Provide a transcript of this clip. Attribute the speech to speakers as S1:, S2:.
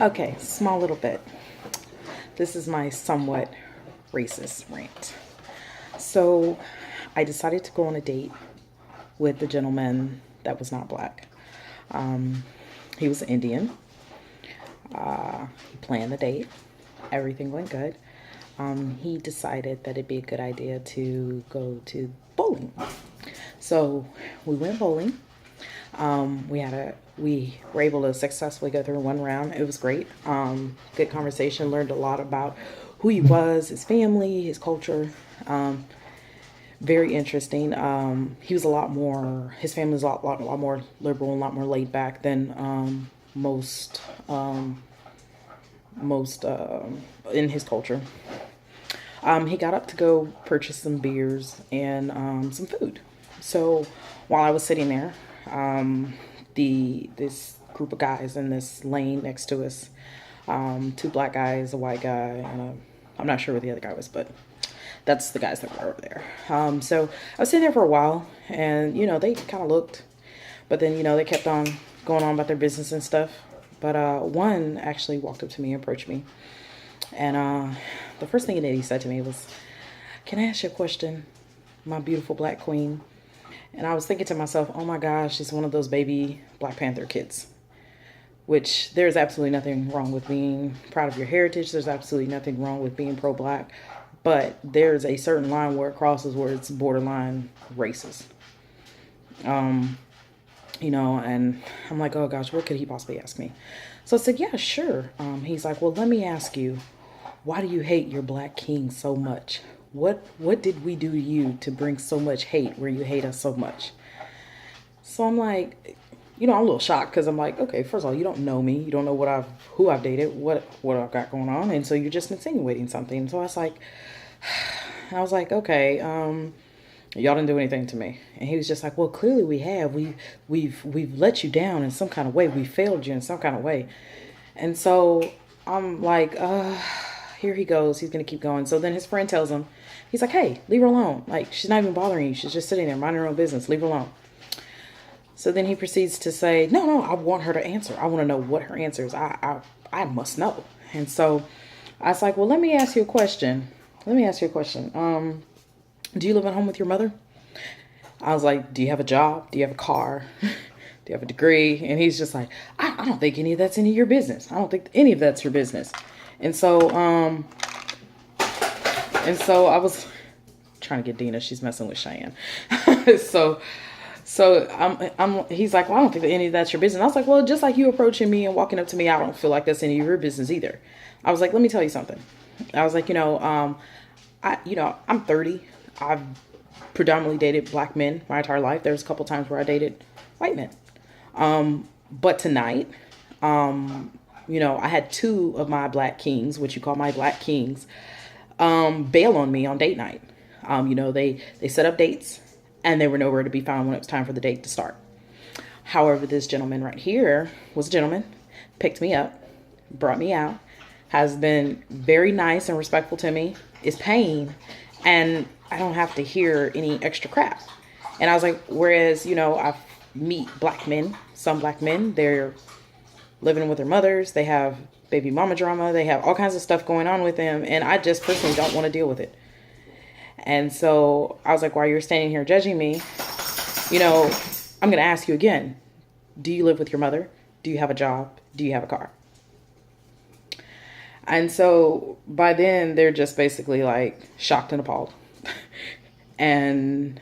S1: Okay, small little bit. This is my somewhat racist rant. So, I decided to go on a date with the gentleman that was not black. Um, he was Indian. He planned the date. Everything went good. He decided that it'd be a good idea to go to bowling. So we went bowling. We were able to successfully go through one round. It was great. Good conversation. Learned a lot about who he was, his family, his culture. Very interesting. He was a lot more. His family was a lot more liberal and a lot more laid back than most in his culture. He got up to go purchase some beers and some food. So while I was sitting there, this group of guys in this lane next to us, two black guys, a white guy, and I'm not sure where the other guy was, but that's the guys that were over there. So I was sitting there for a while, and they kind of looked, but then they kept on going on about their business and stuff. But one actually walked up to me, approached me, and the first thing that he said to me was, "Can I ask you a question, my beautiful black queen?" And I was thinking to myself, oh my gosh, she's one of those baby Black Panther kids. Which there's absolutely nothing wrong with being proud of your heritage. There's absolutely nothing wrong with being pro-black. But there's a certain line where it crosses where it's borderline racist. And I'm like, oh gosh, what could he possibly ask me? So I said, yeah, sure. He's like, well, let me ask you, why do you hate your black king so much? What did we do to you to bring so much hate where you hate us so much? So I'm like, I'm a little shocked because I'm like, okay, first of all, you don't know me. You don't know who I've dated, what I've got going on. And so you're just insinuating something. So I was like, okay, y'all didn't do anything to me. And he was just like, well, clearly we have. We've let you down in some kind of way. We failed you in some kind of way. And so I'm like, here he goes. He's going to keep going. So then his friend tells him, he's like, hey, leave her alone. Like, she's not even bothering you. She's just sitting there minding her own business. Leave her alone. So then he proceeds to say, no, I want her to answer. I want to know what her answer is. I must know. And so I was like, well, let me ask you a question. Do you live at home with your mother? I was like, do you have a job? Do you have a car? Do you have a degree? And he's just like, I don't think any of that's any of your business. I don't think any of that's your business. And so I was trying to get Dina. She's messing with Cheyenne. He's like, well, I don't think that any of that's your business. I was like, well, just like you approaching me and walking up to me, I don't feel like that's any of your business either. I was like, let me tell you something. I was like, I'm 30. I've predominantly dated black men my entire life. There's a couple times where I dated white men. But tonight, I had two of my black kings, what you call my black kings, bail on me on date night. They set up dates and they were nowhere to be found when it was time for the date to start. However, this gentleman right here was a gentleman, picked me up, brought me out, has been very nice and respectful to me, is paying, and I don't have to hear any extra crap. And I was like, whereas, I meet black men, some black men, they're living with their mothers, they have baby mama drama, they have all kinds of stuff going on with them, and I just personally don't want to deal with it. And so I was like, while you're standing here judging me, I'm going to ask you again, do you live with your mother? Do you have a job? Do you have a car? And so by then they're just basically like shocked and appalled. And